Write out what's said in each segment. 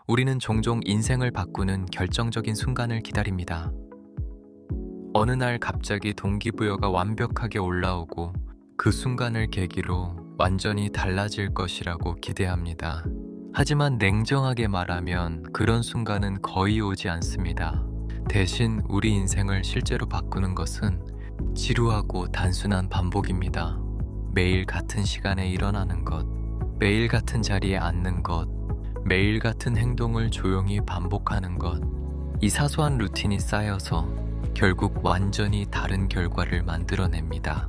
우리는 종종 인생을 바꾸는 결정적인 순간을 기다립니다. 어느 날 갑자기 동기부여가 완벽하게 올라오고 그 순간을 계기로 완전히 달라질 것이라고 기대합니다. 하지만 냉정하게 말하면 그런 순간은 거의 오지 않습니다. 대신 우리 인생을 실제로 바꾸는 것은 지루하고 단순한 반복입니다. 매일 같은 시간에 일어나는 것, 매일 같은 자리에 앉는 것, 매일 같은 행동을 조용히 반복하는 것. 이 사소한 루틴이 쌓여서 결국 완전히 다른 결과를 만들어냅니다.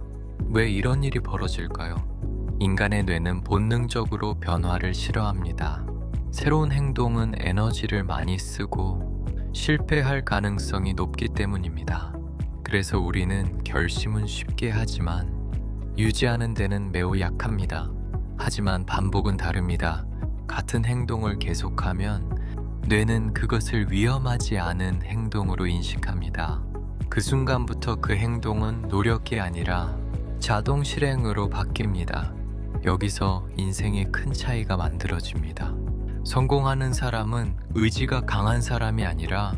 왜 이런 일이 벌어질까요? 인간의 뇌는 본능적으로 변화를 싫어합니다. 새로운 행동은 에너지를 많이 쓰고 실패할 가능성이 높기 때문입니다. 그래서 우리는 결심은 쉽게 하지만 유지하는 데는 매우 약합니다. 하지만 반복은 다릅니다. 같은 행동을 계속하면 뇌는 그것을 위험하지 않은 행동으로 인식합니다. 그 순간부터 그 행동은 노력이 아니라 자동 실행으로 바뀝니다. 여기서 인생의 큰 차이가 만들어집니다. 성공하는 사람은 의지가 강한 사람이 아니라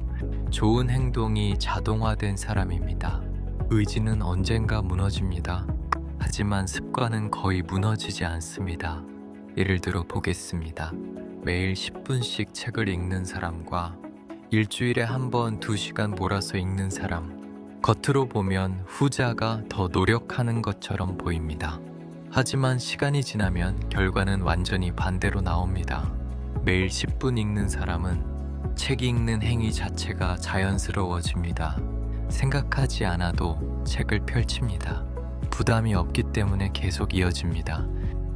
좋은 행동이 자동화된 사람입니다. 의지는 언젠가 무너집니다. 하지만 습관은 거의 무너지지 않습니다. 예를 들어 보겠습니다. 매일 10분씩 책을 읽는 사람과 일주일에 한 번 2시간 몰아서 읽는 사람. 겉으로 보면 후자가 더 노력하는 것처럼 보입니다. 하지만 시간이 지나면 결과는 완전히 반대로 나옵니다. 매일 10분 읽는 사람은 책 읽는 행위 자체가 자연스러워집니다. 생각하지 않아도 책을 펼칩니다. 부담이 없기 때문에 계속 이어집니다.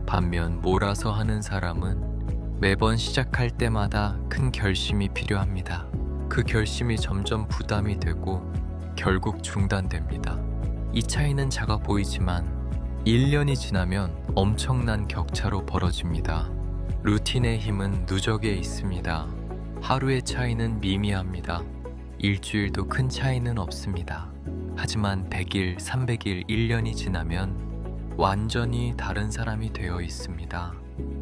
반면 몰아서 하는 사람은 매번 시작할 때마다 큰 결심이 필요합니다. 그 결심이 점점 부담이 되고 결국 중단됩니다. 이 차이는 작아 보이지만 1년이 지나면 엄청난 격차로 벌어집니다. 루틴의 힘은 누적에 있습니다. 하루의 차이는 미미합니다. 일주일도 큰 차이는 없습니다. 하지만 100일, 300일, 1년이 지나면 완전히 다른 사람이 되어 있습니다.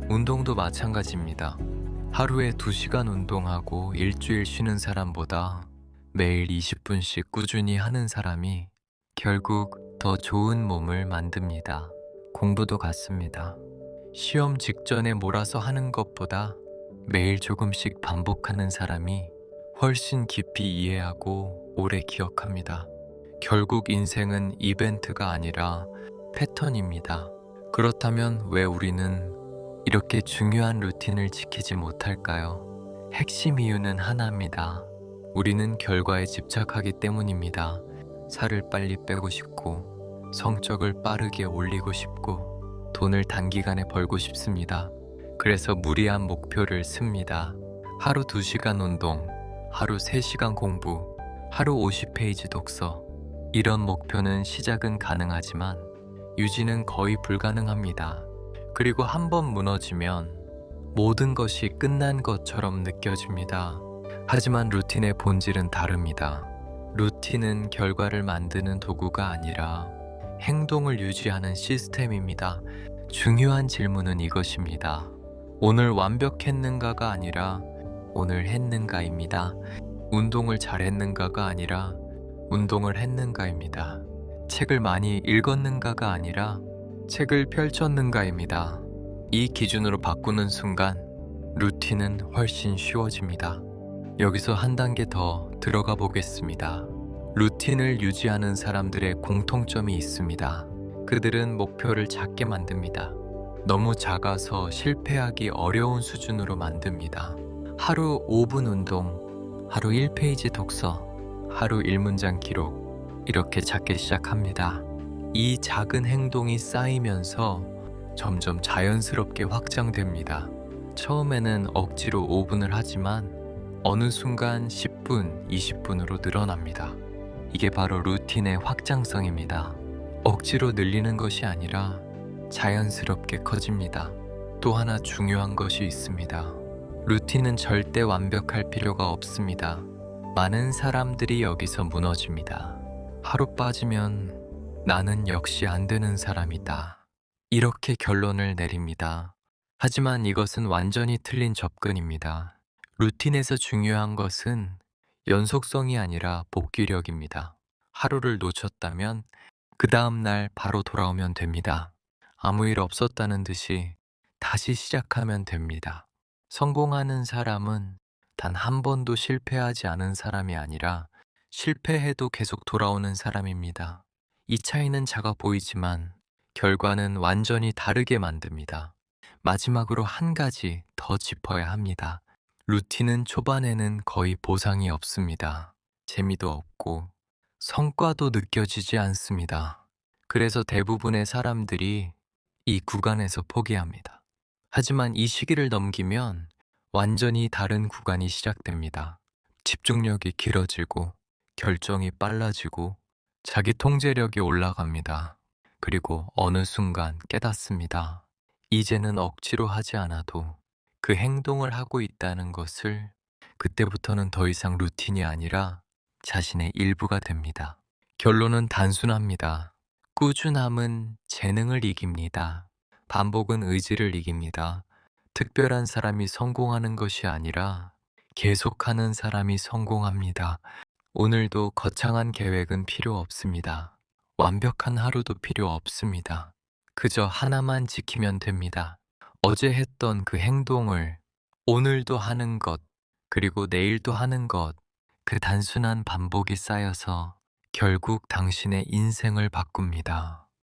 운동도 마찬가지입니다. 하루에 2시간 운동하고 일주일 쉬는 사람보다 매일 20분씩 꾸준히 하는 사람이 결국 더 좋은 몸을 만듭니다. 공부도 같습니다. 시험 직전에 몰아서 하는 것보다 매일 조금씩 반복하는 사람이 훨씬 깊이 이해하고 오래 기억합니다. 결국 인생은 이벤트가 아니라 패턴입니다. 그렇다면 왜 우리는 이렇게 중요한 루틴을 지키지 못할까요? 핵심 이유는 하나입니다. 우리는 결과에 집착하기 때문입니다. 살을 빨리 빼고 싶고, 성적을 빠르게 올리고 싶고, 돈을 단기간에 벌고 싶습니다. 그래서 무리한 목표를 씁니다. 하루 2시간 운동, 하루 3시간 공부, 하루 50페이지 독서. 이런 목표는 시작은 가능하지만 유지는 거의 불가능합니다. 그리고 한번 무너지면 모든 것이 끝난 것처럼 느껴집니다. 하지만 루틴의 본질은 다릅니다. 루틴은 결과를 만드는 도구가 아니라 행동을 유지하는 시스템입니다. 중요한 질문은 이것입니다. 오늘 완벽했는가가 아니라 오늘 했는가입니다. 운동을 잘했는가가 아니라 운동을 했는가입니다. 책을 많이 읽었는가가 아니라 책을 펼쳤는가입니다. 이 기준으로 바꾸는 순간 루틴은 훨씬 쉬워집니다. 여기서 한 단계 더 들어가 보겠습니다. 루틴을 유지하는 사람들의 공통점이 있습니다. 그들은 목표를 작게 만듭니다. 너무 작아서 실패하기 어려운 수준으로 만듭니다. 하루 5분 운동, 하루 1페이지 독서, 하루 1문장 기록, 이렇게 작게 시작합니다. 이 작은 행동이 쌓이면서 점점 자연스럽게 확장됩니다. 처음에는 억지로 5분을 하지만 어느 순간 10분, 20분으로 늘어납니다. 이게 바로 루틴의 확장성입니다. 억지로 늘리는 것이 아니라 자연스럽게 커집니다. 또 하나 중요한 것이 있습니다. 루틴은 절대 완벽할 필요가 없습니다. 많은 사람들이 여기서 무너집니다. 하루 빠지면 나는 역시 안 되는 사람이다. 이렇게 결론을 내립니다. 하지만 이것은 완전히 틀린 접근입니다. 루틴에서 중요한 것은 연속성이 아니라 복귀력입니다. 하루를 놓쳤다면 그 다음날 바로 돌아오면 됩니다. 아무 일 없었다는 듯이 다시 시작하면 됩니다. 성공하는 사람은 단 한 번도 실패하지 않은 사람이 아니라 실패해도 계속 돌아오는 사람입니다. 이 차이는 작아 보이지만 결과는 완전히 다르게 만듭니다. 마지막으로 한 가지 더 짚어야 합니다. 루틴은 초반에는 거의 보상이 없습니다. 재미도 없고 성과도 느껴지지 않습니다. 그래서 대부분의 사람들이 이 구간에서 포기합니다. 하지만 이 시기를 넘기면 완전히 다른 구간이 시작됩니다. 집중력이 길어지고 결정이 빨라지고 자기 통제력이 올라갑니다. 그리고 어느 순간 깨닫습니다. 이제는 억지로 하지 않아도 그 행동을 하고 있다는 것을, 그때부터는 더 이상 루틴이 아니라 자신의 일부가 됩니다. 결론은 단순합니다. 꾸준함은 재능을 이깁니다. 반복은 의지를 이깁니다. 특별한 사람이 성공하는 것이 아니라 계속하는 사람이 성공합니다. 오늘도 거창한 계획은 필요 없습니다. 완벽한 하루도 필요 없습니다. 그저 하나만 지키면 됩니다. 어제 했던 그 행동을 오늘도 하는 것, 그리고 내일도 하는 것, 그 단순한 반복이 쌓여서 결국 당신의 인생을 바꿉니다.